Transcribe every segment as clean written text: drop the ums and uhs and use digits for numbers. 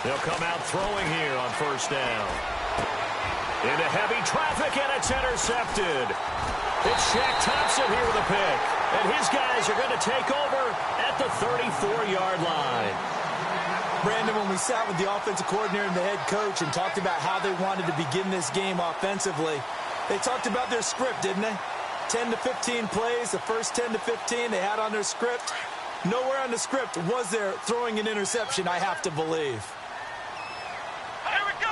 They'll come out throwing here on first down. Into heavy traffic, and it's intercepted. It's Shaq Thompson here with a pick. And his guys are going to take over at the 34-yard line. Brandon, when we sat with the offensive coordinator and the head coach and talked about how they wanted to begin this game offensively, they talked about their script, didn't they? 10 to 15 plays, the first 10 to 15 they had on their script. Nowhere on the script was there throwing an interception, I have to believe. Here we go!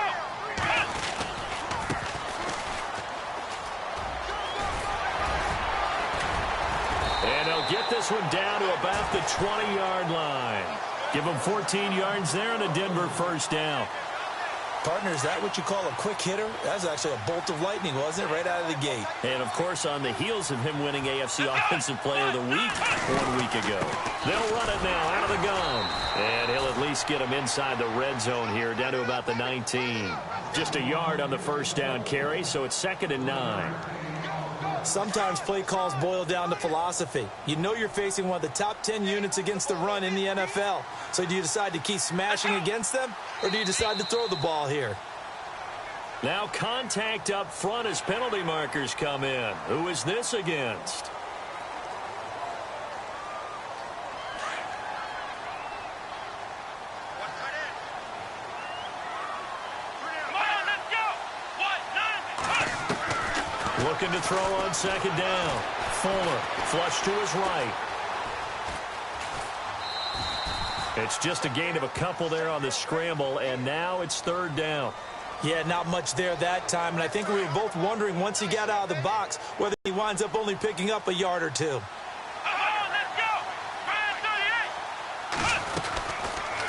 And they'll get this one down to about the 20-yard line. Give them 14 yards there and a Denver first down. Partner, is that what you call a quick hitter? That was actually a bolt of lightning, wasn't it? Right out of the gate. And, of course, on the heels of him winning AFC Offensive Player of the Week 1 week ago. They'll run it now out of the gun. And he'll at least get him inside the red zone here, down to about the 19. Just a yard on the first down carry, so it's 2nd and 9. Sometimes play calls boil down to philosophy. You know you're facing one of the top 10 units against the run in the NFL. So do you decide to keep smashing against them, or do you decide to throw the ball here? Now contact up front as penalty markers come in. Who is this against? Looking to throw on second down. Fuller, flush to his right. It's just a gain of a couple there on the scramble, and now it's 3rd down. Yeah, not much there that time, and I think we were both wondering once he got out of the box whether he winds up only picking up a yard or two.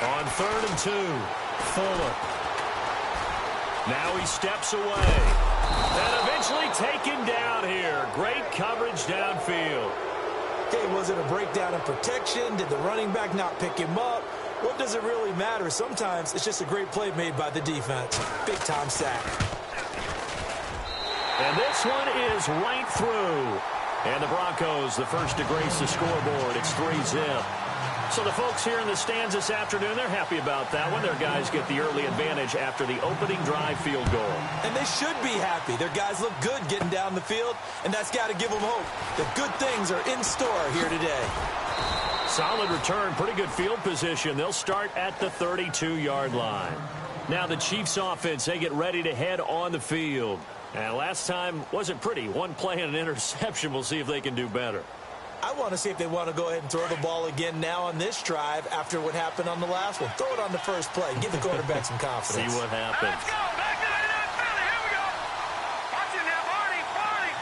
On 3rd and 2, Fuller. Now he steps away. And eventually taken down here. Great coverage downfield. Okay, was it a breakdown in protection? Did the running back not pick him up? What does it really matter? Sometimes it's just a great play made by the defense. Big-time sack. And this one is right through. And the Broncos, the first to grace the scoreboard. It's 3-zip. So the folks here in the stands this afternoon, they're happy about that one. Their guys get the early advantage after the opening drive field goal. And they should be happy. Their guys look good getting down the field, and that's got to give them hope. The good things are in store here today. Solid return, pretty good field position. They'll start at the 32-yard line. Now the Chiefs offense, they get ready to head on the field. And last time wasn't pretty. One play and an interception. We'll see if they can do better. I want to see if they want to go ahead and throw the ball again now on this drive after what happened on the last one. Throw it on the first play. Give the quarterback some confidence. See what happens. Let's go. Back to the Philly. Here we go. Watch it now, Barney. Barney.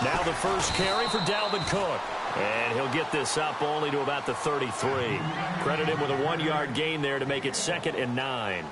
Now the first carry for Dalvin Cook. And he'll get this up only to about the 33. Credit him with a 1-yard gain there to make it 2nd and 9.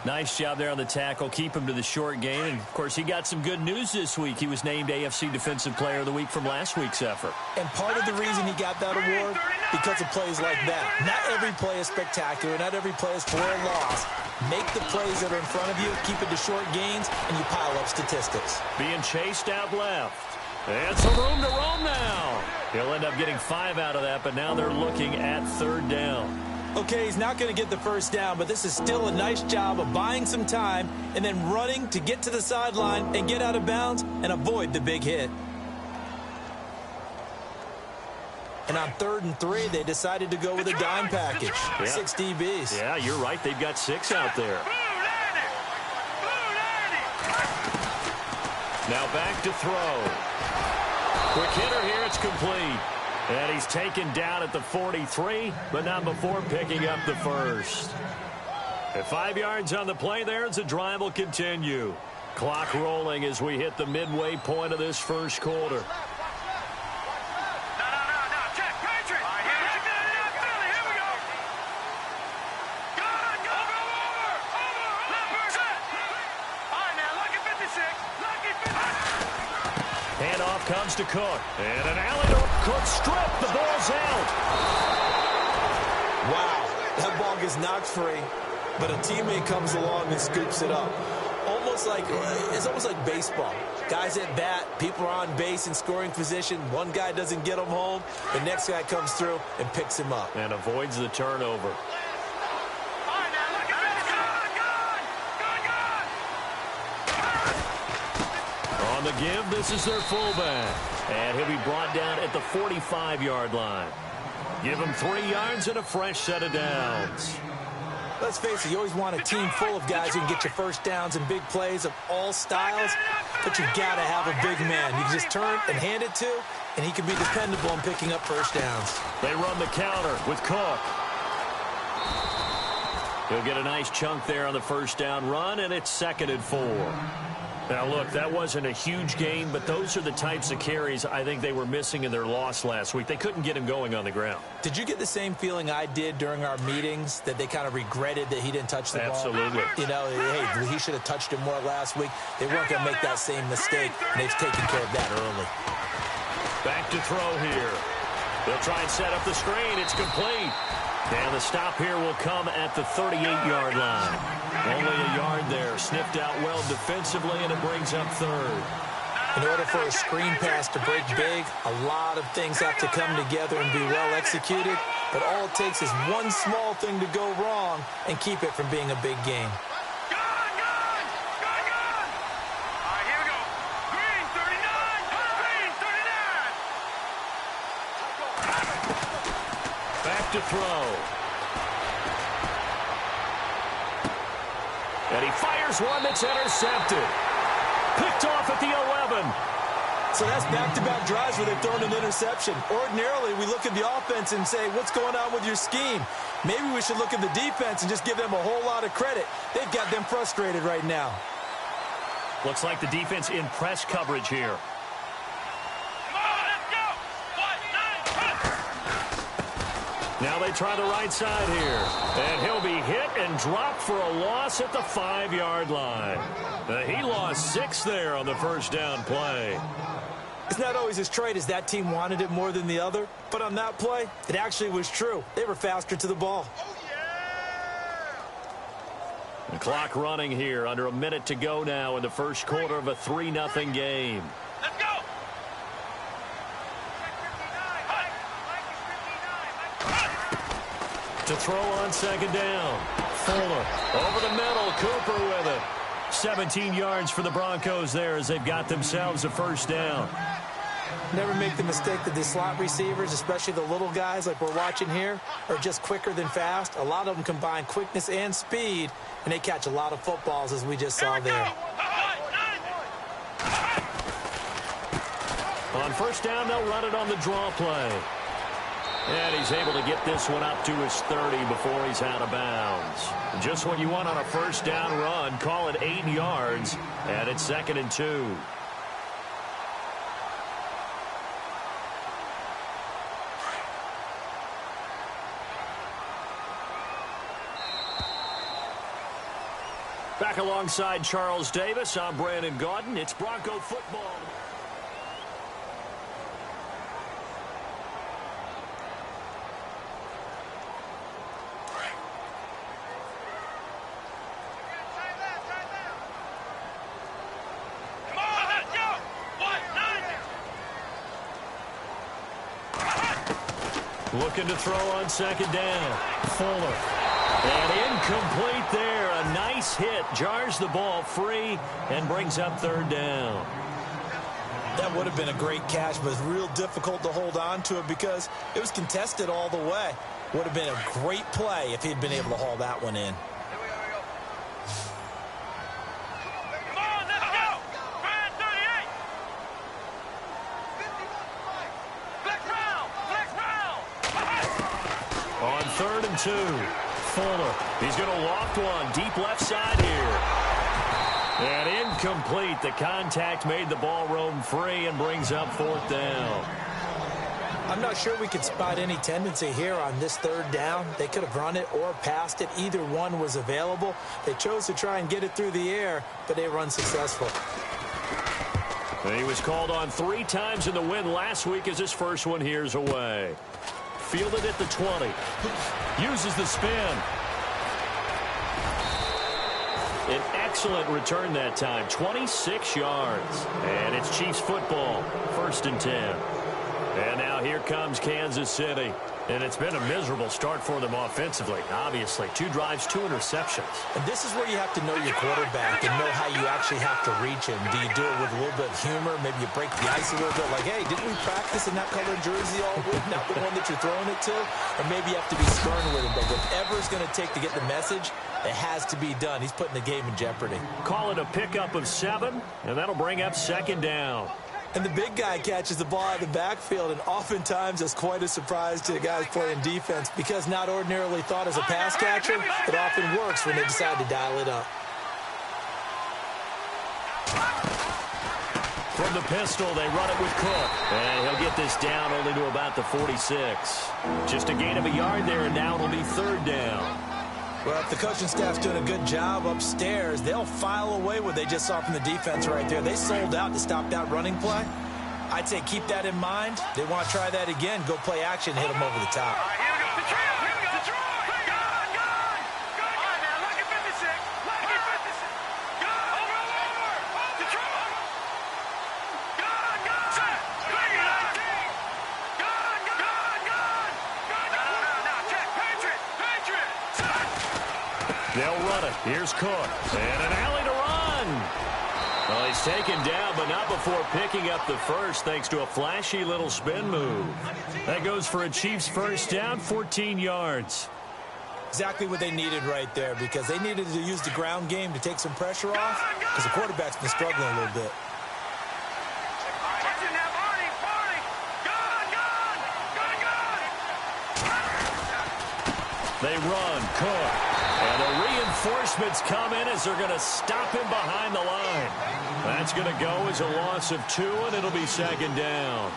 Nice job there on the tackle. Keep him to the short gain. And, of course, he got some good news this week. He was named AFC Defensive Player of the Week from last week's effort. And part of the reason he got that award, because of plays like that. Not every play is spectacular. Not every play is for a loss. Make the plays that are in front of you, keep it to short gains, and you pile up statistics. Being chased out left. And some room to roam now. He'll end up getting 5 out of that, but now they're looking at 3rd down. Okay, he's not going to get the first down, but this is still a nice job of buying some time and then running to get to the sideline and get out of bounds and avoid the big hit. And on 3rd and 3, they decided to go with a dime package. Yeah. 6 DBs. Yeah, you're right. They've got 6 out there. Now back to throw. Quick hitter here. It's complete. And he's taken down at the 43, but not before picking up the first. At 5 yards on the play there, as the drive will continue. Clock rolling as we hit the midway point of this first quarter. Handoff comes to Cook. And an alley to Cook strip. The ball's out. Wow. That ball gets knocked free, but a teammate comes along and scoops it up. Almost almost like baseball. Guys at bat, people are on base in scoring position. One guy doesn't get him home. The next guy comes through and picks him up. And avoids the turnover. On the give, this is their fullback. And he'll be brought down at the 45-yard line. Give him 3 yards and a fresh set of downs. Let's face it, you always want a team full of guys who can get you first downs and big plays of all styles, but you've got to have a big man. You can just turn and hand it to, and he can be dependable in picking up first downs. They run the counter with Cook. He'll get a nice chunk there on the first down run, and it's 2nd and 4. Now, look, that wasn't a huge gain, but those are the types of carries I think they were missing in their loss last week. They couldn't get him going on the ground. Did you get the same feeling I did during our meetings, that they kind of regretted that he didn't touch the ball? Absolutely. You know, hey, he should have touched it more last week. They weren't going to make that same mistake, and they've taken care of that early. Back to throw here. They'll try and set up the screen. It's complete. And the stop here will come at the 38-yard line. Only a yard there. Sniffed out well defensively, and it brings up 3rd. In order for a screen pass to break big, a lot of things have to come together and be well executed. But all it takes is one small thing to go wrong and keep it from being a big game. To throw. And he fires one that's intercepted. Picked off at the 11. So that's back-to-back drives where they've thrown an interception. Ordinarily, we look at the offense and say, what's going on with your scheme? Maybe we should look at the defense and just give them a whole lot of credit. They've got them frustrated right now. Looks like the defense in press coverage here. Now they try the right side here. And he'll be hit and dropped for a loss at the 5-yard line. He lost 6 there on the first down play. It's not always as straight as that team wanted it more than the other, but on that play, it actually was true. They were faster to the ball. The clock running here, under a minute to go now in the first quarter of a 3-0 game. Let's go! To throw on 2nd down. Fuller over the middle. Cooper with it. 17 yards for the Broncos there as they've got themselves a first down. Never make the mistake that the slot receivers, especially the little guys like we're watching here, are just quicker than fast. A lot of them combine quickness and speed, and they catch a lot of footballs, as we just saw there. On first down, they'll run it on the draw play. And he's able to get this one up to his 30 before he's out of bounds. Just what you want on a first down run. Call it 8 yards, and it's 2nd and 2. Back alongside Charles Davis, I'm Brandon Gaudin. It's Bronco football. Looking to throw on 2nd down. Fuller. And incomplete there. A nice hit. Jars the ball free and brings up 3rd down. That would have been a great catch, but it's real difficult to hold on to it because it was contested all the way. Would have been a great play if he'd been able to haul that one in. On 3rd and 2, Fuller. He's going to loft one deep left side here. And incomplete. The contact made the ball roam free and brings up 4th down. I'm not sure we could spot any tendency here on this 3rd down. They could have run it or passed it. Either one was available. They chose to try and get it through the air, but they were unsuccessful. And he was called on 3 times in the win last week as his first one here's away. Fielded at the 20. Uses the spin. An excellent return that time, 26 yards. And it's Chiefs football, 1st and 10. And now here comes Kansas City. And it's been a miserable start for them offensively, obviously. 2 drives, 2 interceptions. And this is where you have to know your quarterback and know how you actually have to reach him. Do you do it with a little bit of humor? Maybe you break the ice a little bit, like, hey, didn't we practice in that colored jersey all week? Not the one that you're throwing it to? Or maybe you have to be stern with him. But whatever it's going to take to get the message, it has to be done. He's putting the game in jeopardy. Call it a pickup of 7, and that'll bring up 2nd down. And the big guy catches the ball out of the backfield, and oftentimes it's quite a surprise to the guys playing defense because not ordinarily thought as a pass catcher, it often works when they decide to dial it up. From the pistol, they run it with Cook. And he'll get this down only to about the 46. Just a gain of a yard there, and now it'll be 3rd down. Well, if the coaching staff's doing a good job upstairs, they'll file away what they just saw from the defense right there. They sold out to stop that running play. I'd say keep that in mind. They want to try that again. Go play action, hit them over the top. All right, here we go. Detroit, here we go. Detroit. Good. All right, now, lucky 56. Lucky 56. Good. Over. Detroit. Good. Set. Lucky 19. Good. No. Check. Patriot. Set. They'll run it. Here's Cook. And an alley to run. Well, he's taken down, but not before picking up the first thanks to a flashy little spin move. That goes for a Chiefs 1st down, 14 yards. Exactly what they needed right there because they needed to use the ground game to take some pressure off because the quarterback's been struggling a little bit. Watching that Barney. Good. They run. Cook. And the reinforcements come in as they're going to stop him behind the line. That's going to go as a loss of 2, and it'll be 2nd down.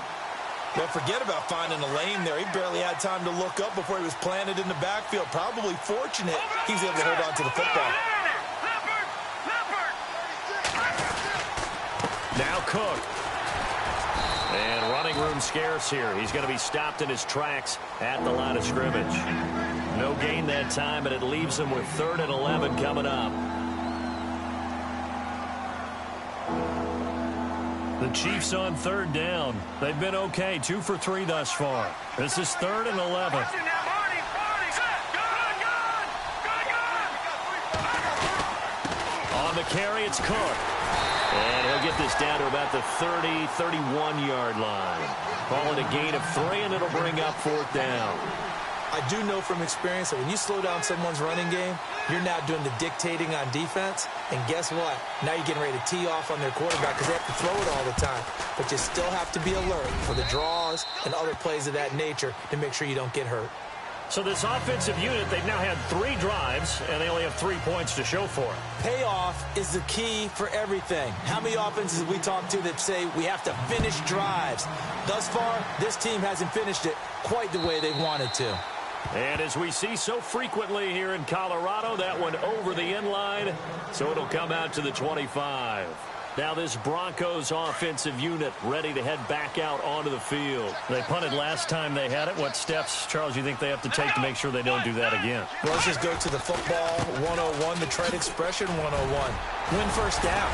Don't forget about finding a lane there. He barely had time to look up before he was planted in the backfield. Probably fortunate he was able to hold on to the football. Now Cook. And running room scarce here. He's going to be stopped in his tracks at the line of scrimmage. No gain that time, and it leaves him with 3rd and 11 coming up. The Chiefs on 3rd down. They've been okay, 2 for 3 thus far. This is 3rd and 11. On the carry, it's Cook. And he'll get this down to about the 30, 31-yard line. Call it a gain of 3, and it'll bring up 4th down. I do know from experience that when you slow down someone's running game, you're now doing the dictating on defense. And guess what? Now you're getting ready to tee off on their quarterback because they have to throw it all the time. But you still have to be alert for the draws and other plays of that nature to make sure you don't get hurt. So this offensive unit, they've now had 3 drives, and they only have 3 points to show for it. Payoff is the key for everything. How many offenses have we talked to that say we have to finish drives? Thus far, this team hasn't finished it quite the way they wanted to. And as we see so frequently here in Colorado, that one over the end line, so it'll come out to the 25. Now this Broncos offensive unit ready to head back out onto the field. They punted last time they had it. What steps, Charles, you think they have to take to make sure they don't do that again? Well, let's just go to the football 101, the trade expression 101. Win 1st down.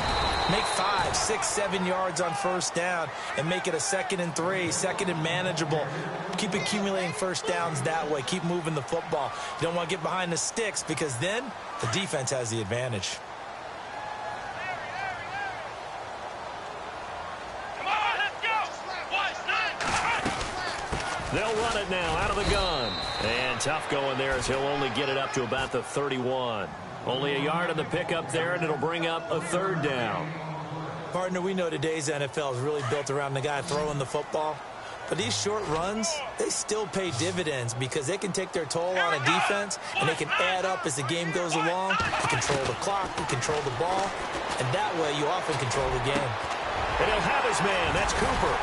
Make 5, 6, 7 yards on 1st down and make it a 2nd and 3, 2nd and manageable. Keep accumulating 1st downs that way. Keep moving the football. You don't want to get behind the sticks because then the defense has the advantage. They'll run it now out of the gun. And tough going there as he'll only get it up to about the 31. Only a yard on the pickup there, and it'll bring up a 3rd down. Partner, we know today's NFL is really built around the guy throwing the football. But these short runs, they still pay dividends because they can take their toll on a defense, and they can add up as the game goes along. You control the clock, you control the ball, and that way you often control the game. And he'll have his man. That's Cooper.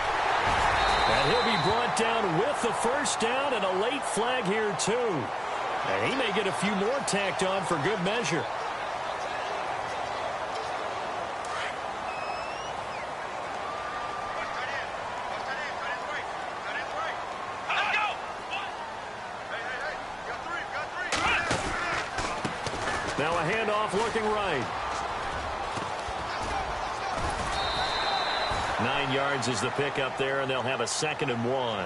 And he'll be brought down with the 1st down and a late flag here, too. And he may get a few more tacked on for good measure. Now a handoff looking right. 9 yards is the pickup there, and they'll have a 2nd and 1.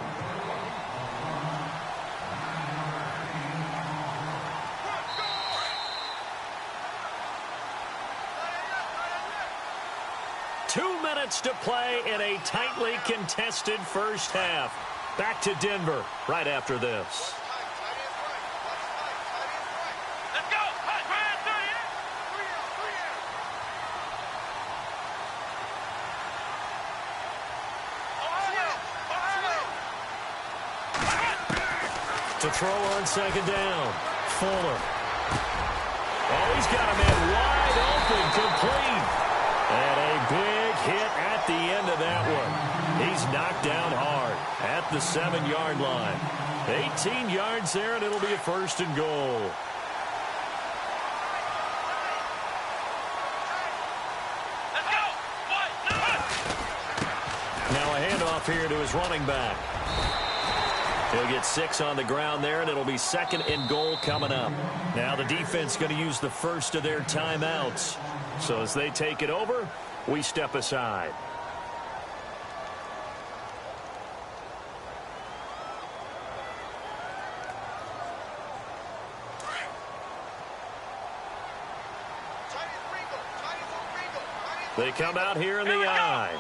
To play in a tightly contested first half. Back to Denver right after this. Let's go. To throw on 2nd down. Fuller. Oh, he's got a man wide open, complete. And a big hit at the end of that one. He's knocked down hard at the 7-yard line. 18 yards there, and it'll be a 1st and goal. Let's go. Now a handoff here to his running back. He'll get 6 on the ground there, and it'll be 2nd and goal coming up. Now the defense going to use the first of their timeouts. So as they take it over, we step aside. They come out here in the eye.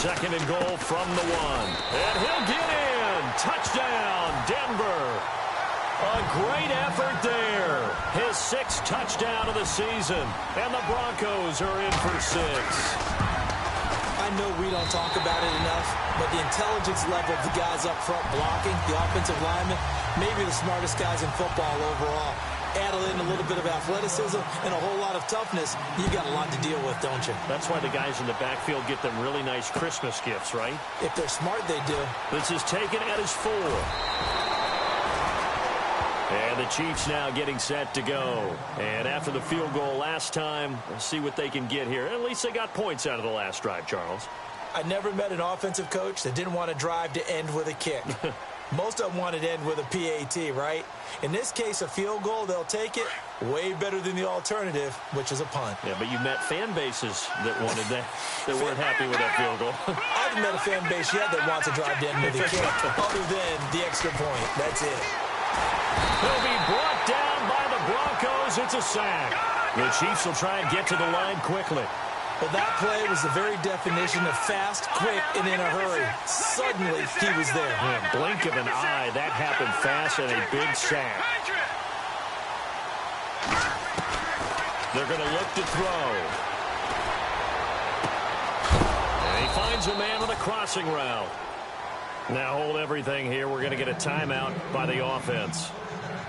2nd and goal from the 1. And he'll get in. Touchdown, Denver. A great effort there. His 6th touchdown of the season. And the Broncos are in for 6. I know we don't talk about it enough, but the intelligence level of the guys up front blocking, the offensive linemen, maybe the smartest guys in football overall. Add in a little bit of athleticism and a whole lot of toughness, you got a lot to deal with, don't you? That's why the guys in the backfield get them really nice Christmas gifts, right? If they're smart, they do. This is taken at his 4. And the Chiefs now getting set to go. And after the field goal last time, we'll see what they can get here. At least they got points out of the last drive, Charles. I never met an offensive coach that didn't want to drive to end with a kick. Most of them wanted to end with a PAT, right? In this case, a field goal, they'll take it. Way better than the alternative, which is a punt. Yeah, but you met fan bases that wanted that, that weren't happy with that field goal. I haven't met a fan base yet that wants to drive to end with a kick, other than the extra point. That's it. He'll be brought down by the Broncos. It's a sack. The Chiefs will try and get to the line quickly. Well, that play was the very definition of fast, quick, and in a hurry. Suddenly, he was there. Yeah, blink of an eye, that happened fast, and a big sack. They're going to look to throw. And he finds a man on a crossing route. Now hold everything here. We're going to get a timeout by the offense,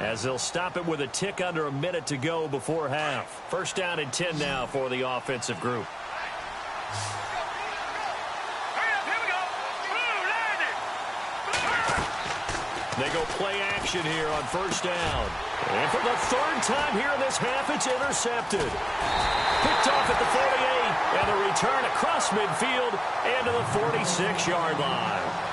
as they'll stop it with a tick under a minute to go before half. 1st down and 10 now for the offensive group. They go play action here on 1st down. And for the 3rd time here in this half, it's intercepted. Picked off at the 48, and a return across midfield and to the 46-yard line.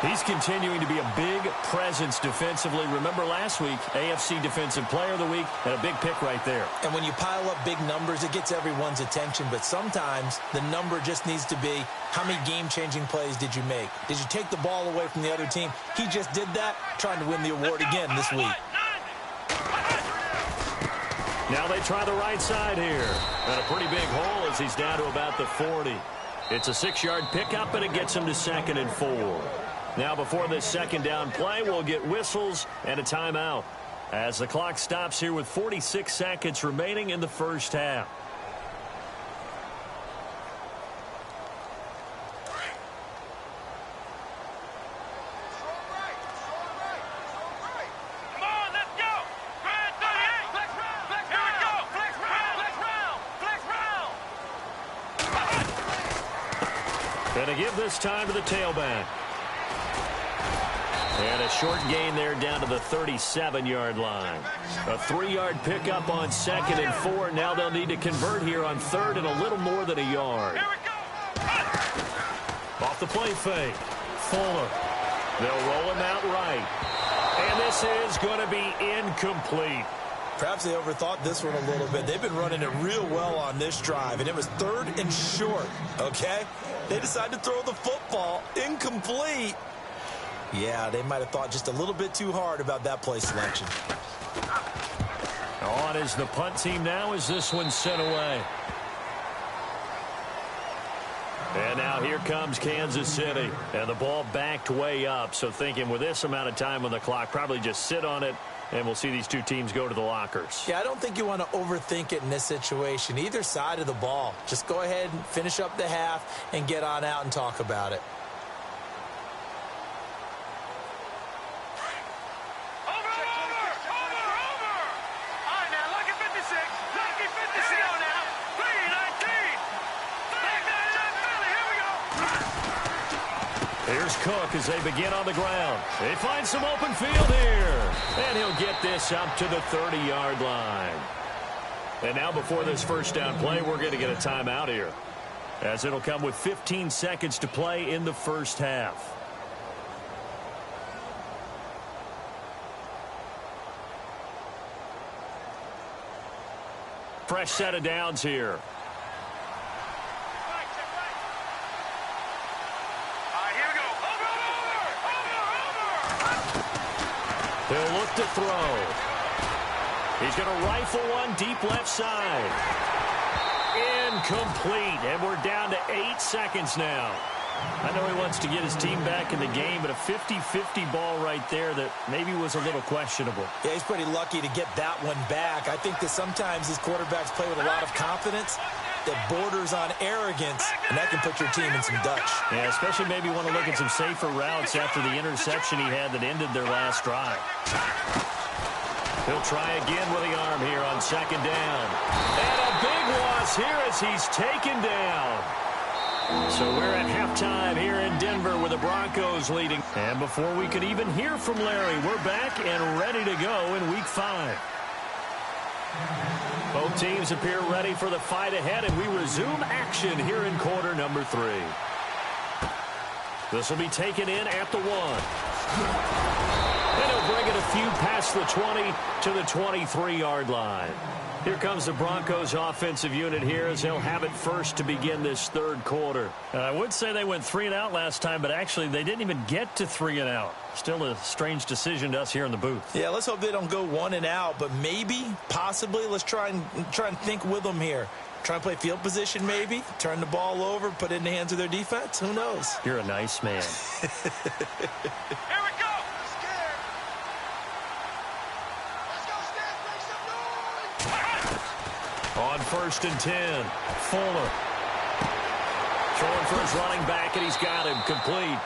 He's continuing to be a big presence defensively. Remember last week, AFC Defensive Player of the Week, and a big pick right there. And when you pile up big numbers, it gets everyone's attention. But sometimes the number just needs to be, how many game-changing plays did you make? Did you take the ball away from the other team? He just did that, trying to win the award again this week. Now they try the right side here. And a pretty big hole as he's down to about the 40. It's a 6-yard pickup, and it gets him to 2nd and 4. Now before this 2nd down play, we'll get whistles and a timeout as the clock stops here with 46 seconds remaining in the first half. And to give this time to the tailback. And a short gain there down to the 37-yard line. A 3-yard pickup on 2nd and 4. Now they'll need to convert here on 3rd and a little more than a yard. Off the play fake. Fuller. They'll roll him out right. And this is going to be incomplete. Perhaps they overthought this one a little bit. They've been running it real well on this drive, and it was 3rd and short, okay? They decided to throw the football incomplete. Yeah, they might have thought just a little bit too hard about that play selection. On is the punt team now as this one's sent away. And now here comes Kansas City. And the ball backed way up. So thinking with this amount of time on the clock, probably just sit on it, and we'll see these two teams go to the lockers. Yeah, I don't think you want to overthink it in this situation. Either side of the ball. Just go ahead and finish up the half and get on out and talk about it. Here's Cook as they begin on the ground. They find some open field here. And he'll get this up to the 30-yard line. And now before this first down play, we're going to get a timeout here, as it'll come with 15 seconds to play in the first half. Fresh set of downs here. He'll look to throw. He's going to rifle one deep left side. Incomplete. And we're down to 8 seconds now. I know he wants to get his team back in the game, but a 50-50 ball right there that maybe was a little questionable. Yeah, he's pretty lucky to get that one back. I think that sometimes these quarterbacks play with a lot of confidence that borders on arrogance, and that can put your team in some Dutch. Yeah, especially maybe want to look at some safer routes after the interception he had that ended their last drive. He'll try again with the arm here on second down. And a big loss here as he's taken down. So we're at halftime here in Denver with the Broncos leading. And before we could even hear from Larry, we're back and ready to go in Week 5. Both teams appear ready for the fight ahead, and we resume action here in quarter number 3. This will be taken in at the 1. And he'll bring it a few past the 20 to the 23-yard line. Here comes the Broncos offensive unit here as they'll have it first to begin this third quarter. I would say they went 3 and out last time, but actually they didn't even get to 3 and out. Still a strange decision to us here in the booth. Yeah, let's hope they don't go 1 and out, but maybe, possibly, let's try and think with them here. Try and play field position maybe, turn the ball over, put it in the hands of their defense. Who knows? You're a nice man. Here we go. On 1st and 10, Fuller. Throwing for his running back, and he's got him complete.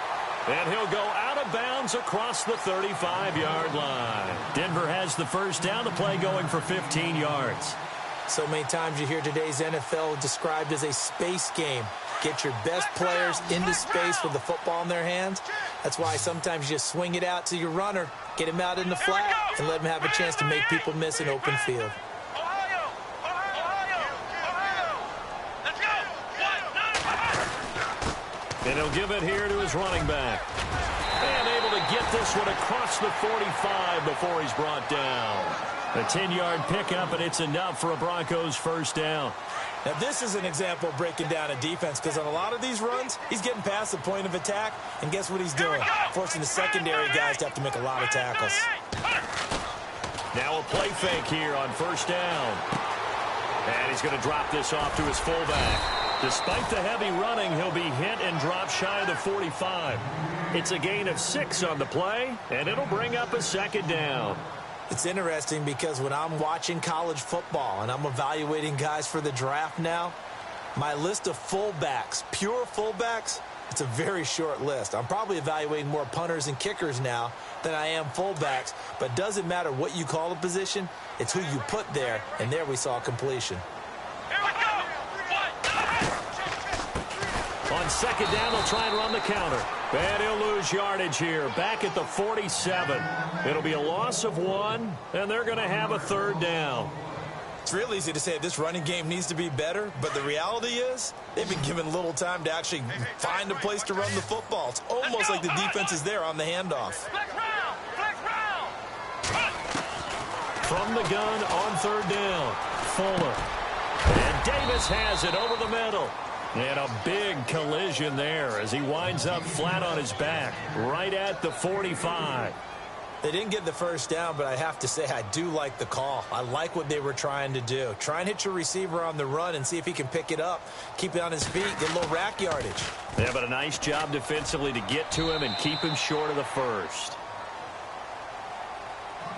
And he'll go out of bounds across the 35-yard line. Denver has the first down. The play going for 15 yards. So many times you hear today's NFL described as a space game. Get your best players into space with the football in their hands. That's why sometimes you swing it out to your runner, get him out in the flat, and let him have a chance to make people miss an open field. And he'll give it here to his running back. And able to get this one across the 45 before he's brought down. A 10-yard pickup, and it's enough for a Broncos first down. Now, this is an example of breaking down a defense, because on a lot of these runs, he's getting past the point of attack, and guess what he's doing? Forcing the secondary guys to have to make a lot of tackles. Now a play fake here on first down. And he's going to drop this off to his fullback. Despite the heavy running, he'll be hit and drop shy of the 45. It's a gain of 6 on the play, and it'll bring up a second down. It's interesting because when I'm watching college football and I'm evaluating guys for the draft now, my list of fullbacks, pure fullbacks, it's a very short list. I'm probably evaluating more punters and kickers now than I am fullbacks, but it doesn't matter what you call a position, it's who you put there, and there we saw completion. On second down, they'll try and run the counter. And he'll lose yardage here, back at the 47. It'll be a loss of 1, and they're going to have a third down. It's real easy to say this running game needs to be better, but the reality is they've been given little time to actually find a place to run the football. It's almost like the defense is there on the handoff. From the gun on third down, Fuller. And Davis has it over the middle. And a big collision there as he winds up flat on his back, right at the 45. They didn't get the first down, but I have to say I do like the call. I like what they were trying to do. Try and hit your receiver on the run and see if he can pick it up, keep it on his feet, get a little rack yardage. Yeah, but a nice job defensively to get to him and keep him short of the first.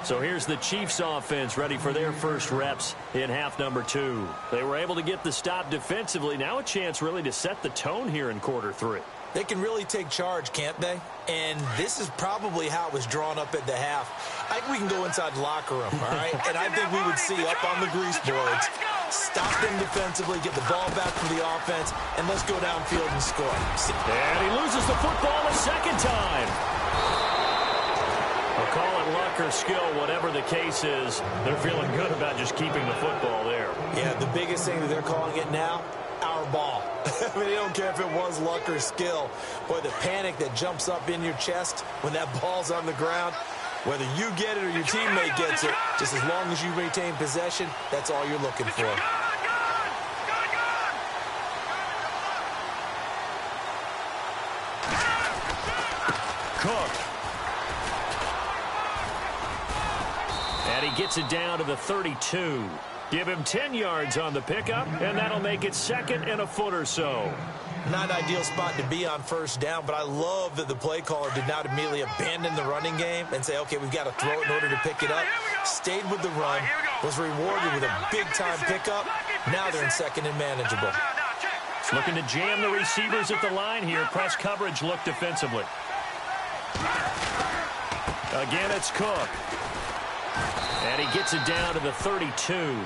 So here's the Chiefs offense ready for their first reps in half number 2. They were able to get the stop defensively. Now a chance really to set the tone here in quarter 3. They can really take charge, can't they? And this is probably how it was drawn up at the half. I think we can go inside the locker room, all right? And I think we would see up on the grease boards, stop them defensively, get the ball back for the offense, and let's go downfield and score. And he loses the football a second time. I'll call it luck or skill, whatever the case is. They're feeling good about just keeping the football there. Yeah, the biggest thing that they're calling it now, our ball. I mean, they don't care if it was luck or skill. Boy, the panic that jumps up in your chest when that ball's on the ground, whether you get it or your teammate gets it, just as long as you retain possession, that's all you're looking for. Cook. And he gets it down to the 32. Give him 10 yards on the pickup, and that'll make it second and a foot or so. Not an ideal spot to be on first down, but I love that the play caller did not immediately abandon the running game and say, okay, we've got to throw it in order to pick it up. Stayed with the run, was rewarded with a big-time pickup. Now they're in second and manageable. Looking to jam the receivers at the line here. Press coverage look defensively. Again, it's Cook. And he gets it down to the 32.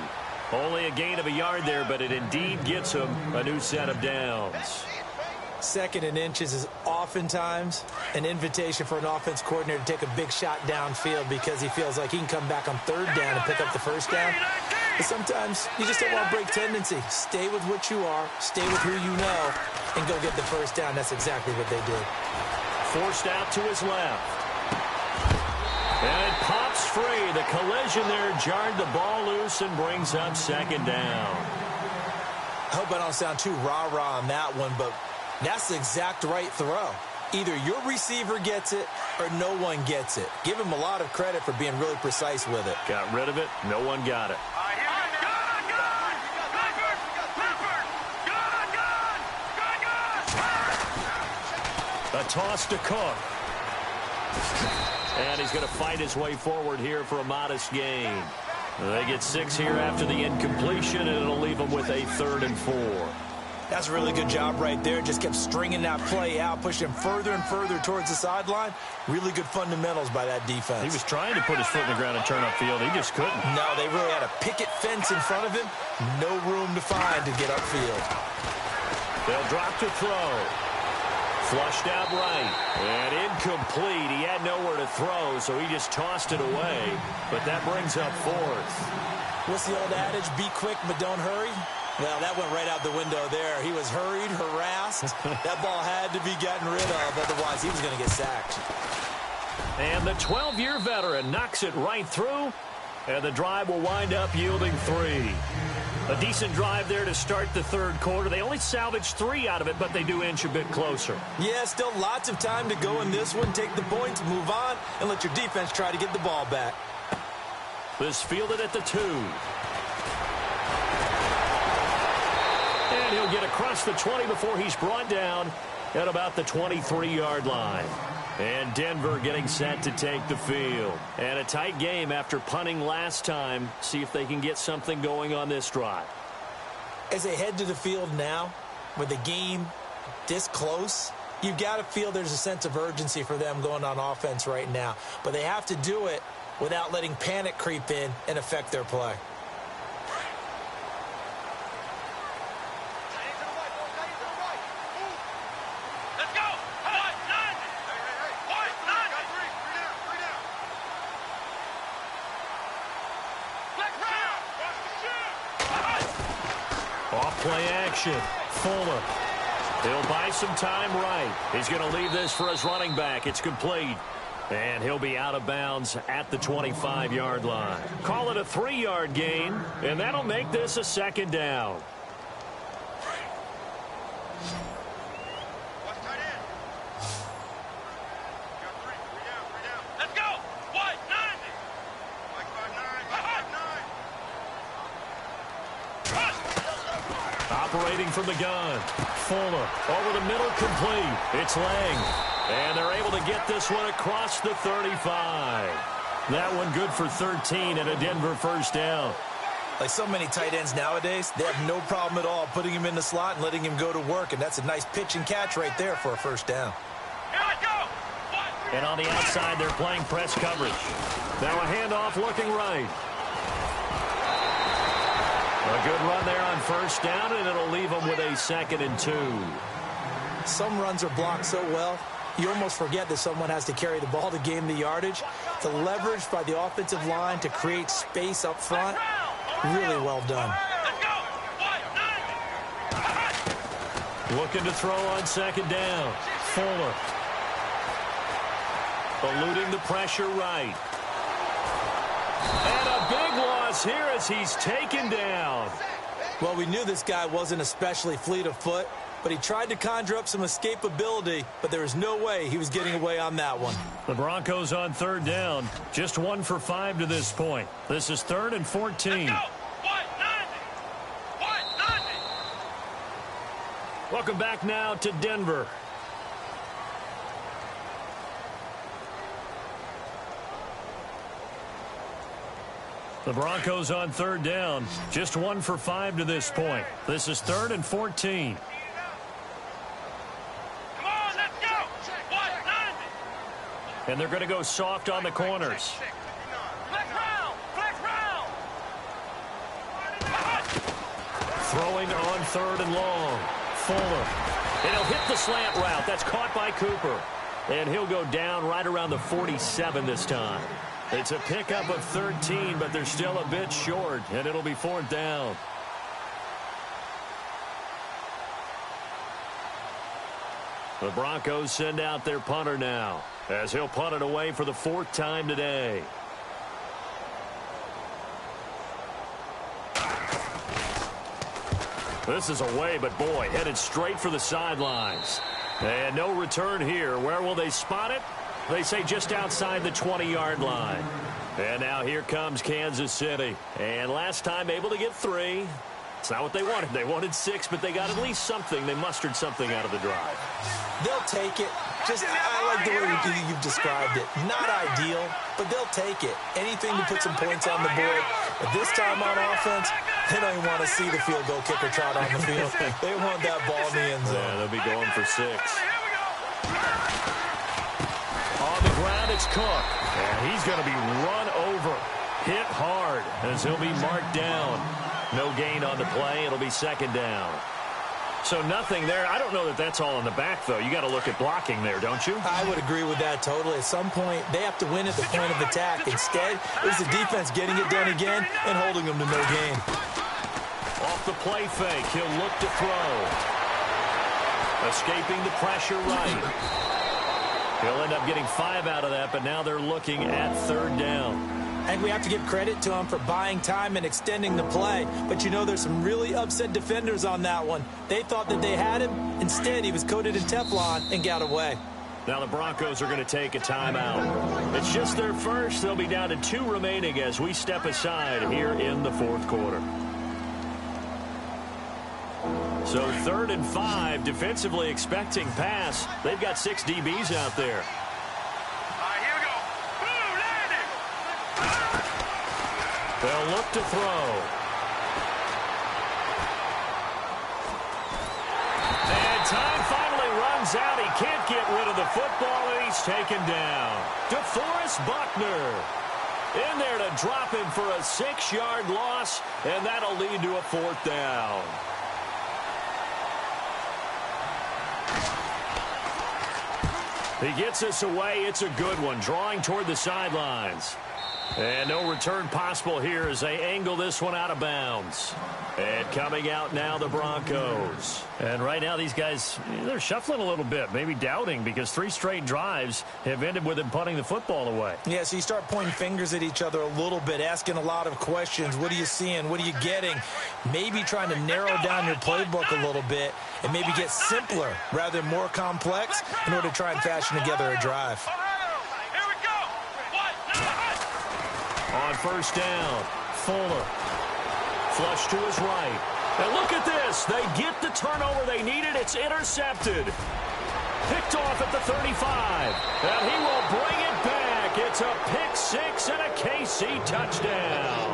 Only a gain of a yard there, but it indeed gets him a new set of downs. Second and inches is oftentimes an invitation for an offense coordinator to take a big shot downfield because he feels like he can come back on third down and pick up the first down. But sometimes you just don't want to break tendency. Stay with what you are, stay with who you know, and go get the first down. That's exactly what they did. Forced out to his left. And it pops free. The collision there jarred the ball loose and brings up second down. I hope I don't sound too rah-rah on that one, but that's the exact right throw. Either your receiver gets it or no one gets it. Give him a lot of credit for being really precise with it. Got rid of it. No one got it. A toss to Cook. And he's going to fight his way forward here for a modest gain. They get 6 here after the incompletion, and it'll leave them with a 3rd and 4. That's a really good job right there. Just kept stringing that play out, pushing him further and further towards the sideline. Really good fundamentals by that defense. He was trying to put his foot in the ground and turn upfield. He just couldn't. No, they really had a picket fence in front of him. No room to find to get upfield. They'll drop to throw. Flushed out right. And incomplete. He had nowhere to throw, so he just tossed it away. But that brings up 4th. What's the old adage? Be quick, but don't hurry. Well, that went right out the window there. He was hurried, harassed. That ball had to be gotten rid of, otherwise he was going to get sacked. And the 12-year veteran knocks it right through, and the drive will wind up yielding 3. A decent drive there to start the 3rd quarter. They only salvaged 3 out of it, but they do inch a bit closer. Yeah, still lots of time to go in this one. Take the points, move on, and let your defense try to get the ball back. This fielded at the 2. And he'll get across the 20 before he's brought down at about the 23-yard line. And Denver getting set to take the field. And a tight game after punting last time. See if they can get something going on this drive. As they head to the field now, with the game this close, you've got to feel there's a sense of urgency for them going on offense right now. But they have to do it without letting panic creep in and affect their play. Play action. Fuller. He'll buy some time right. He's going to leave this for his running back. It's complete. And he'll be out of bounds at the 25-yard line. Call it a 3-yard gain, and that'll make this a second down. Let's go. What? 90. Operating from the gun. Fuller over the middle, complete. It's Lang. And they're able to get this one across the 35. That one good for 13 and a Denver first down. Like so many tight ends nowadays, they have no problem at all putting him in the slot and letting him go to work, and that's a nice pitch and catch right there for a first down. Here I go. And on the outside, they're playing press coverage. Now a handoff looking right. A good run there on first down, and it'll leave them with a 2nd and 2. Some runs are blocked so well, you almost forget that someone has to carry the ball to gain the yardage. The leverage by the offensive line to create space up front, really well done. Let's go. What? 90. Looking to throw on 2nd down. Fuller. Eluding the pressure right. And a big loss here as he's taken down. Well, we knew this guy wasn't especially fleet of foot, but he tried to conjure up some escapability, but there was no way he was getting away on that one. The Broncos on 3rd down. Just 1 for 5 to this point. This is 3rd and 14. Let's go. What? 90. What? 90. Welcome back now to Denver. The Broncos on 3rd down. Just 1 for 5 to this point. This is 3rd and 14. Come on, let's go. What? 90. And they're going to go soft on the corners. Flex round. Flex round. Throwing on 3rd and long. Fuller. And he'll hit the slant route. That's caught by Cooper. And he'll go down right around the 47 this time. It's a pickup of 13, but they're still a bit short, and it'll be 4th down. The Broncos send out their punter now, as he'll punt it away for the 4th time today. This is away, but boy, headed straight for the sidelines. And no return here. Where will they spot it? They say just outside the 20-yard line. And now here comes Kansas City. And last time able to get 3. It's not what they wanted. They wanted 6, but they got at least something. They mustered something out of the drive. They'll take it. I like the way you've described it. Not ideal, but they'll take it. Anything to put some points on the board. But this time on offense, they don't even want to see the field goal kicker trot on the field. They want that ball in the end zone. Yeah, they'll be going for 6. On the ground, it's Cook. And he's going to be run over. Hit hard as he'll be marked down. No gain on the play. It'll be 2nd down. So nothing there. I don't know that that's all in the back, though. You got to look at blocking there, don't you? I would agree with that totally. At some point, they have to win at the point of attack. Instead, it was the defense getting it done again and holding them to no gain. Off the play fake, he'll look to throw. Escaping the pressure right. He'll end up getting 5 out of that, but now they're looking at 3rd down. I think we have to give credit to him for buying time and extending the play. But, you know, there's some really upset defenders on that one. They thought that they had him. Instead, he was coated in Teflon and got away. Now the Broncos are going to take a timeout. It's just their first. They'll be down to 2 remaining as we step aside here in the 4th quarter. So 3rd and 5, defensively expecting pass. They've got 6 DBs out there. They'll look to throw. And time finally runs out. He can't get rid of the football, and he's taken down. DeForest Buckner in there to drop him for a 6-yard loss, and that'll lead to a 4th down. He gets us away. It's a good one, drawing toward the sidelines. And no return possible here as they angle this one out of bounds. And coming out now, the Broncos. And right now, these guys, they're shuffling a little bit, maybe doubting, because 3 straight drives have ended with them punting the football away. Yeah, so you start pointing fingers at each other a little bit, asking a lot of questions. What are you seeing? What are you getting? Maybe trying to narrow down your playbook a little bit and maybe get simpler rather than more complex in order to try and fashion together a drive. Here we go. On first down, Fuller. Flush to his right. And look at this. They get the turnover they needed. It's intercepted. Picked off at the 35. And he will bring it back. It's a pick 6 and a KC touchdown.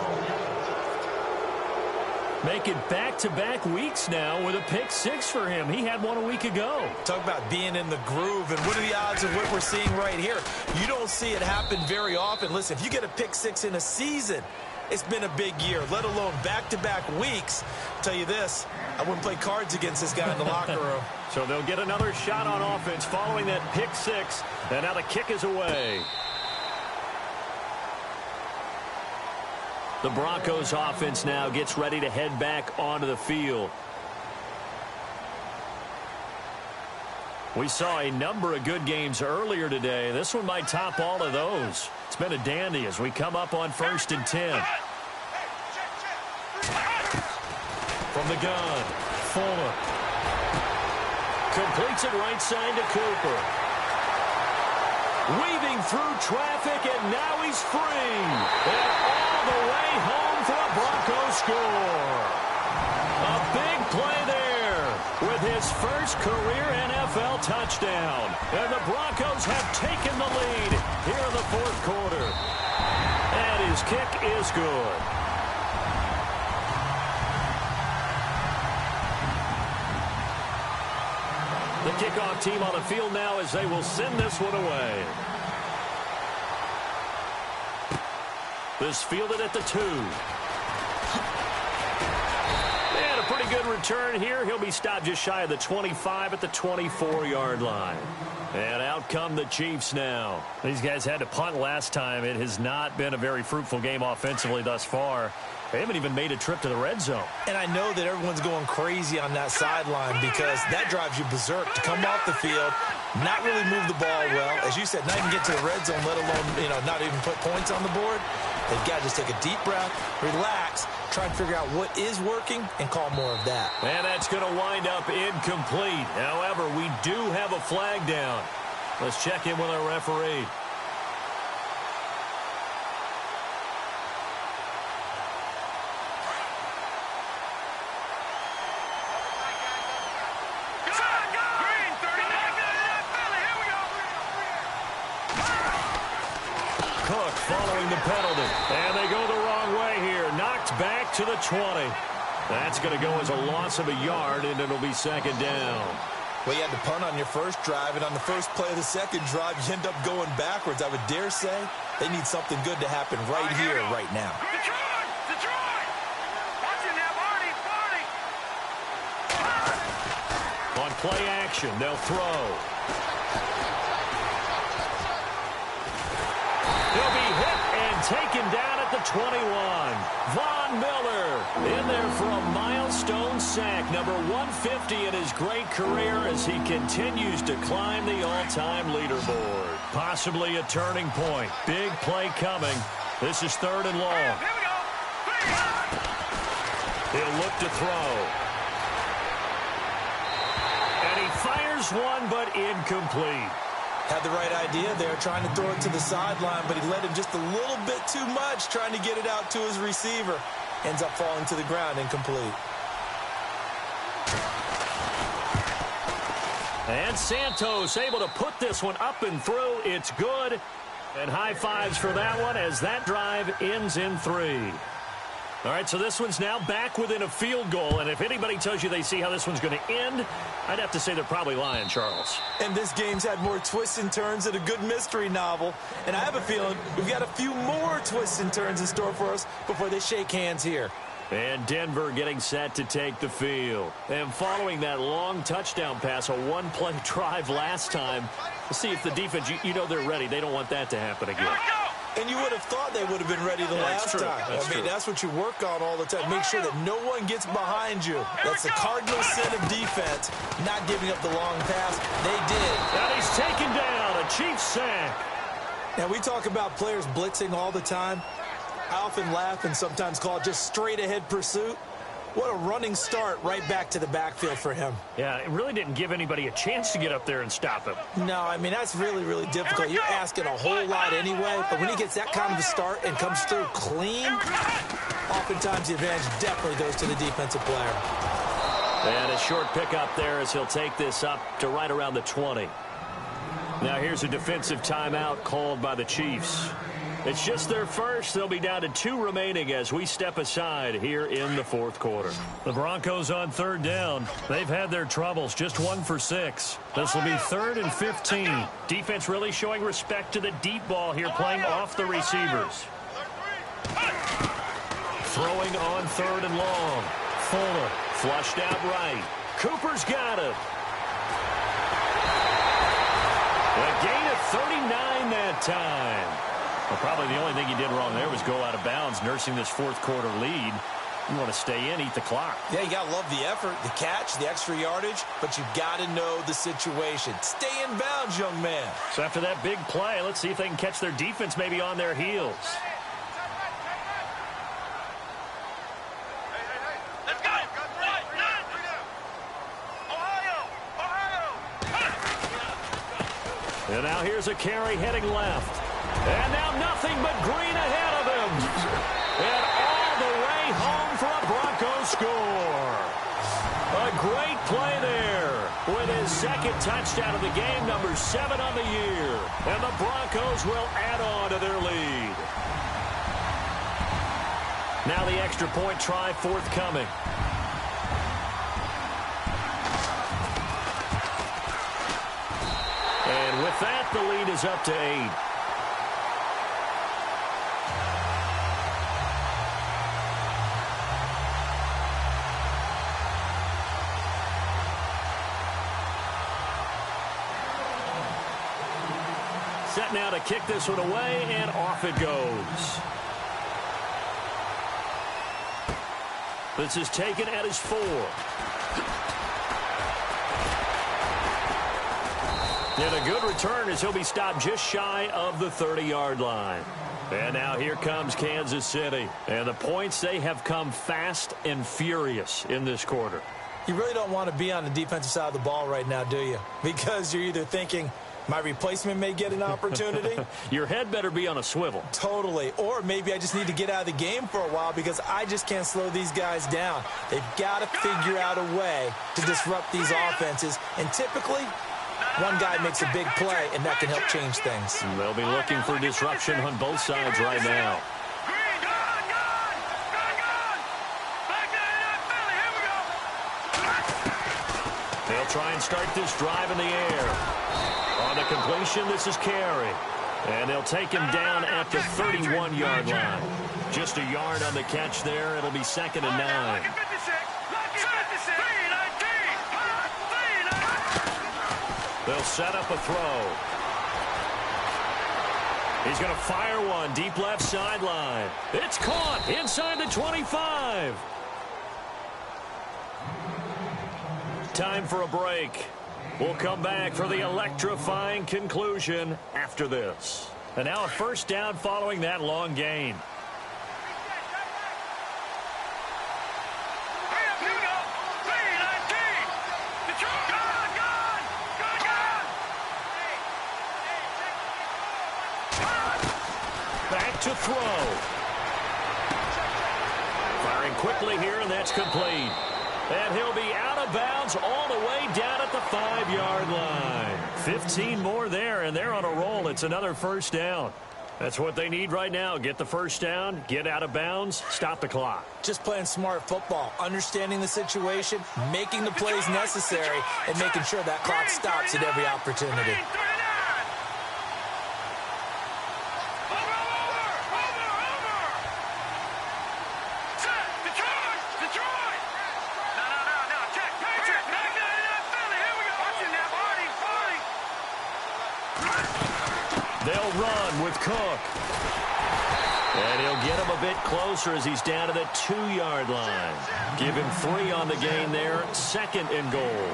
Making back-to-back weeks now with a pick 6 for him. He had one a week ago. Talk about being in the groove, and what are the odds of what we're seeing right here? You don't see it happen very often. Listen, if you get a pick 6 in a season, it's been a big year, let alone back-to-back weeks. I'll tell you this, I wouldn't play cards against this guy in the locker room. So they'll get another shot on offense following that pick 6, and now the kick is away. The Broncos offense now gets ready to head back onto the field. We saw a number of good games earlier today. This one might top all of those. It's been a dandy as we come up on 1st and 10. From the gun, Fuller. Completes it right side to Cooper. Weaving through traffic, and now he's free. And all the way home for a Broncos score. A big play there with his first career NFL touchdown. And the Broncos have taken the lead here in the 4th quarter. And his kick is good. The kickoff team on the field now as they will send this one away. This fielded at the 2. And a pretty good return here. He'll be stopped just shy of the 25 at the 24-yard line. And out come the Chiefs now. These guys had to punt last time. It has not been a very fruitful game offensively thus far. They haven't even made a trip to the red zone. And I know that everyone's going crazy on that sideline because that drives you berserk to come off the field, not really move the ball well. As you said, not even get to the red zone, let alone, not even put points on the board. They've got to just take a deep breath, relax, try and figure out what is working, and call more of that. And that's going to wind up incomplete. However, we do have a flag down. Let's check in with our referee. Cook following the penalty. And they go the wrong way here. Knocked back to the 20. That's going to go as a loss of a yard, and it'll be 2nd down. Well, you had to punt on your first drive, and on the first play of the second drive, you end up going backwards. I would dare say they need something good to happen right here, right now. Detroit! Watch it now, Barney! On play action, they'll throw. He'll be hit and taken down at the 21. Von Miller in there for a milestone sack, number 150 in his great career as he continues to climb the all-time leaderboard. Possibly a turning point. Big play coming. This is 3rd and long. Here we go! He'll look to throw. And he fires one, but incomplete. Had the right idea there, trying to throw it to the sideline, but he led him just a little bit too much, trying to get it out to his receiver. Ends up falling to the ground, incomplete. And Santos able to put this one up and through. It's good. And high fives for that one as that drive ends in 3. All right, so this one's now back within a field goal. And if anybody tells you they see how this one's going to end, I'd have to say they're probably lying, Charles. And this game's had more twists and turns than a good mystery novel. And I have a feeling we've got a few more twists and turns in store for us before they shake hands here. And Denver getting set to take the field. And following that long touchdown pass, a one-play drive last time, let's see if the defense, you know they're ready. They don't want that to happen again. And you would have thought they would have been ready the last time. I mean, that's what you work on all the time. Make sure that no one gets behind you. That's the cardinal sin of defense, not giving up the long pass. They did. And he's taken down, a Chiefs sack. Now, we talk about players blitzing all the time. I often laugh and sometimes call it just straight-ahead pursuit. What a running start right back to the backfield for him. Yeah, it really didn't give anybody a chance to get up there and stop him. No, I mean, that's really, really difficult. You're asking a whole lot anyway, but when he gets that kind of a start and comes through clean, oftentimes the advantage definitely goes to the defensive player. And a short pickup there as he'll take this up to right around the 20. Now here's a defensive timeout called by the Chiefs. It's just their first. They'll be down to 2 remaining as we step aside here in the fourth quarter. The Broncos on third down. They've had their troubles, just 1 for 6. This will be 3rd and 15. Defense really showing respect to the deep ball here, playing off the receivers. Throwing on 3rd and long. Fuller flushed out right. Cooper's got it. A gain of 39 that time. Well, probably the only thing he did wrong there was go out of bounds, nursing this fourth quarter lead. You want to stay in, eat the clock. Yeah, you got to love the effort, the catch, the extra yardage, but you got to know the situation. Stay in bounds, young man. So after that big play, let's see if they can catch their defense maybe on their heels. Let's go. And now here's a carry heading left. And now nothing but green ahead of him. And all the way home for a Broncos score. A great play there with his second touchdown of the game, number 7 on the year. And the Broncos will add on to their lead. Now the extra point try forthcoming. And with that, the lead is up to 8. Set now to kick this one away, and off it goes. This is taken at his 4. And a good return as he'll be stopped just shy of the 30-yard line. And now here comes Kansas City. And the points, they have come fast and furious in this quarter. You really don't want to be on the defensive side of the ball right now, do you? Because you're either thinking, my replacement may get an opportunity. Your head better be on a swivel. Totally. Or maybe I just need to get out of the game for a while because I just can't slow these guys down. They've got to figure out a way to disrupt these offenses. And typically, one guy makes a big play, and that can help change things. They'll be looking for disruption on both sides right now. They'll try and start this drive in the air. On the completion, this is Carey. And they'll take him down at the 31-yard line. Just a yard on the catch there. It'll be 2nd and 9. They'll set up a throw. He's going to fire one deep left sideline. It's caught inside the 25. Time for a break. We'll come back for the electrifying conclusion after this. And now a first down following that long gain. Back to throw. Firing quickly here, and that's complete. And he'll be out of bounds all the way down at the 5-yard line. 15 more there, and they're on a roll. It's another first down. That's what they need right now. Get the first down, get out of bounds, stop the clock. Just playing smart football, understanding the situation, making the plays necessary, and making sure that clock stops at every opportunity. with Cook. And he'll get him a bit closer as he's down to the 2-yard line. Give him 3 on the gain there, 2nd and goal.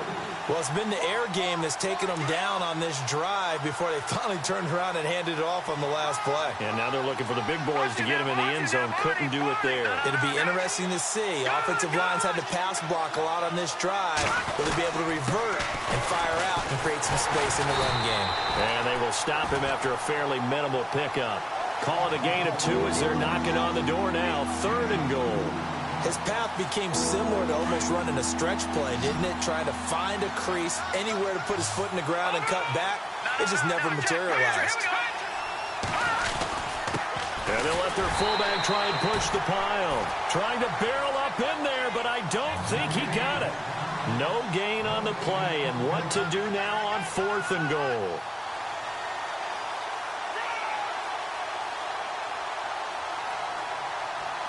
Well, it's been the air game that's taken them down on this drive before they finally turned around and handed it off on the last play. And now they're looking for the big boys to get him in the end zone. Couldn't do it there. It'll be interesting to see. Offensive lines had to pass block a lot on this drive. Will they be able to revert and fire out and create some space in the run game? And they will stop him after a fairly minimal pickup. Call it a gain of 2 as they're knocking on the door now. 3rd and goal. His path became similar to almost running a stretch play, didn't it? Trying to find a crease, anywhere to put his foot in the ground and cut back. It just never materialized. And they'll let their fullback try and push the pile. Trying to barrel up in there, but I don't think he got it. No gain on the play, and what to do now on 4th and goal.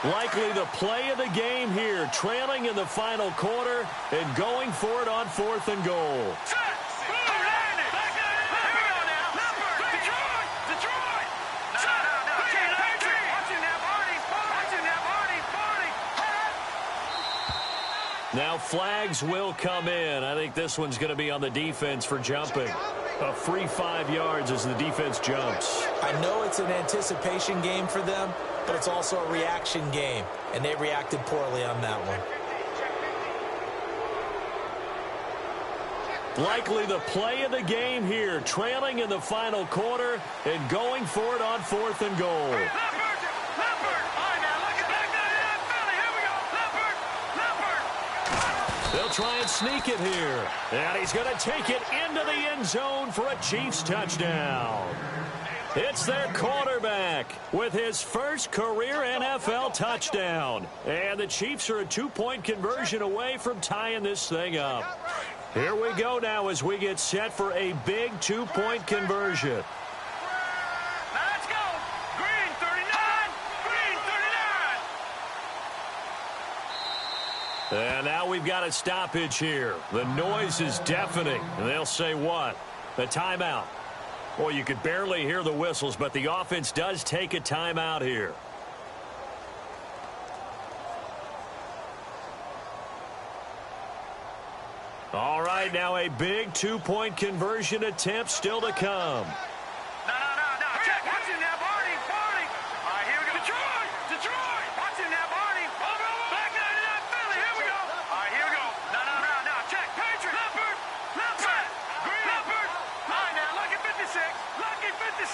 Likely the play of the game here, trailing in the final quarter and going for it on 4th and goal. Now flags will come in. I think this one's going to be on the defense for jumping. A free 5 yards as the defense jumps. I know it's an anticipation game for them, but it's also a reaction game, and they reacted poorly on that one. Likely the play of the game here, trailing in the final quarter and going for it on 4th and goal. They'll try and sneak it here. And he's going to take it into the end zone for a Chiefs touchdown. It's their quarterback with his first career NFL touchdown. And the Chiefs are a 2-point conversion away from tying this thing up. Here we go now as we get set for a big 2-point conversion. Let's go. Green 39. Green 39. And now we've got a stoppage here. The noise is deafening. And they'll say what? A timeout. Well, you could barely hear the whistles, but the offense does take a timeout here. All right, now a big 2-point conversion attempt still to come. No. Check. Watch him now, Barney. All right, here we go. Detroit. Watch him now, Barney. Back 99, Philly. Here we go. All right, here we go. No. Check. Patriot. Leopard. Green. Leopard. All right, now, lucky 56. Lucky 56.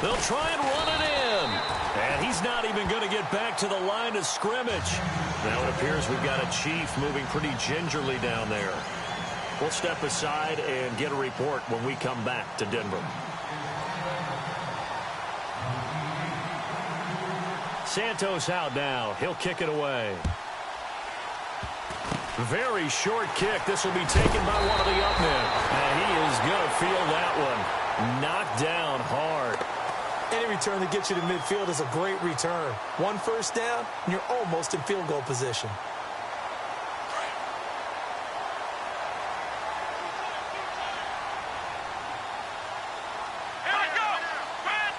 They'll try and run it in. And he's not even going to get back to the line of scrimmage. Now it appears we've got a Chief moving pretty gingerly down there. We'll step aside and get a report when we come back to Denver. Santos out now. He'll kick it away. Very short kick. This will be taken by one of the up men. And he is going to feel that one. Knocked down hard. Any return that gets you to midfield is a great return. 1 first down, and you're almost in field goal position. Here we go. Brand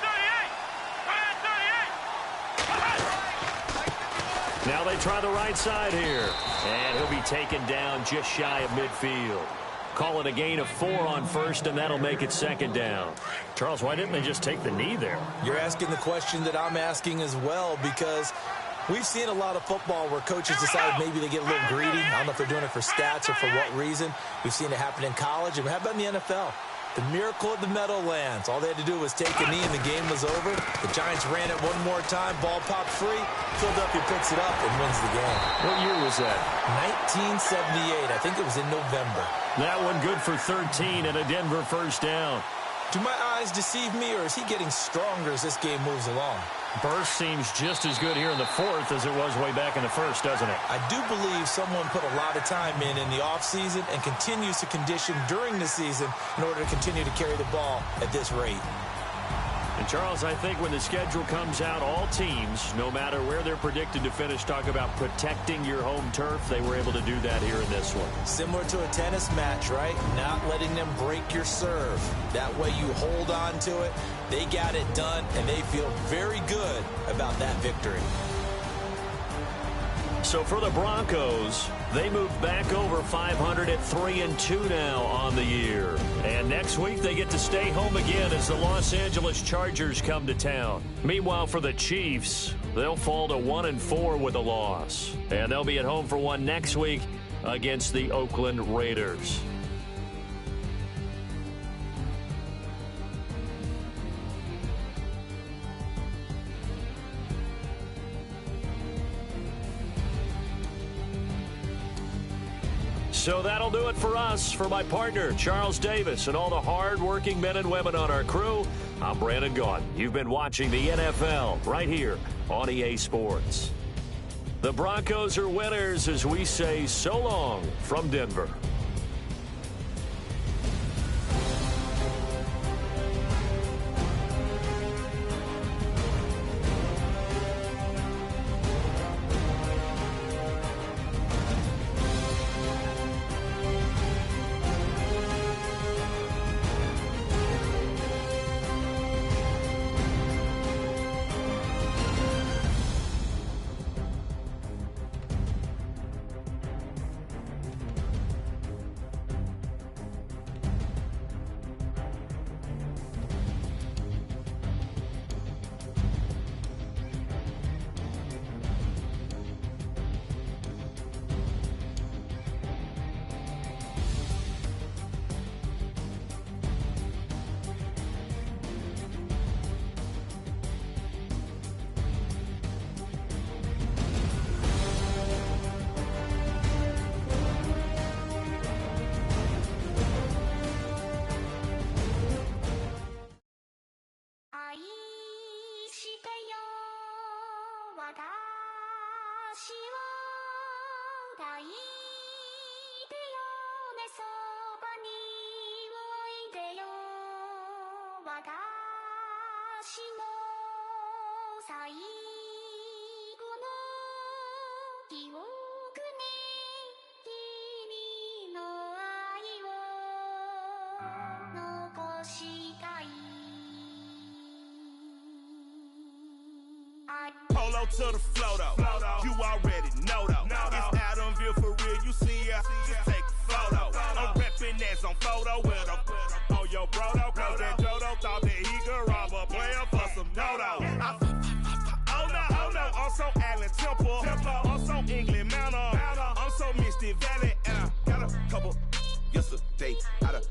38. Now they try the right side here. And he'll be taken down just shy of midfield. Call it a gain of 4 on first, and that'll make it 2nd down. Charles, why didn't they just take the knee there? You're asking the question that I'm asking as well, because we've seen a lot of football where coaches decide maybe they get a little greedy. I don't know if they're doing it for stats or for what reason. We've seen it happen in college, and how about in the NFL? The miracle of the Meadowlands. All they had to do was take a knee, and the game was over. The Giants ran it one more time. Ball popped free. Philadelphia picks it up and wins the game. What year was that? 1978. I think it was in November. That one good for 13 and a Denver first down. Do my eyes deceive me, or is he getting stronger as this game moves along? Burst seems just as good here in the 4th as it was way back in the 1st, doesn't it? I do believe someone put a lot of time in the offseason and continues to condition during the season in order to continue to carry the ball at this rate. And, Charles, I think when the schedule comes out, all teams, no matter where they're predicted to finish, talk about protecting your home turf. They were able to do that here in this one. Similar to a tennis match, right? Not letting them break your serve. That way you hold on to it. They got it done, and they feel very good about that victory. So for the Broncos, they move back over 500 at 3-2 now on the year. And next week they get to stay home again as the Los Angeles Chargers come to town. Meanwhile, for the Chiefs, they'll fall to 1-4 with a loss. And they'll be at home for one next week against the Oakland Raiders. So that'll do it for us. For my partner, Charles Davis, and all the hard-working men and women on our crew, I'm Brandon Gaudin. You've been watching the NFL right here on EA Sports. The Broncos are winners as we say so long from Denver. Polo to the flow though. You already know though. It's Adamville for real. You see ya, just take a photo. I'm reppin' that's on photo with a on your bro though. Cause that Jodo thought that he could rob a player for some dodo. Oh no, I'm so Allen Temple. I'm so England Mountain. I'm so Misty Valley. And I got a couple yesterday out of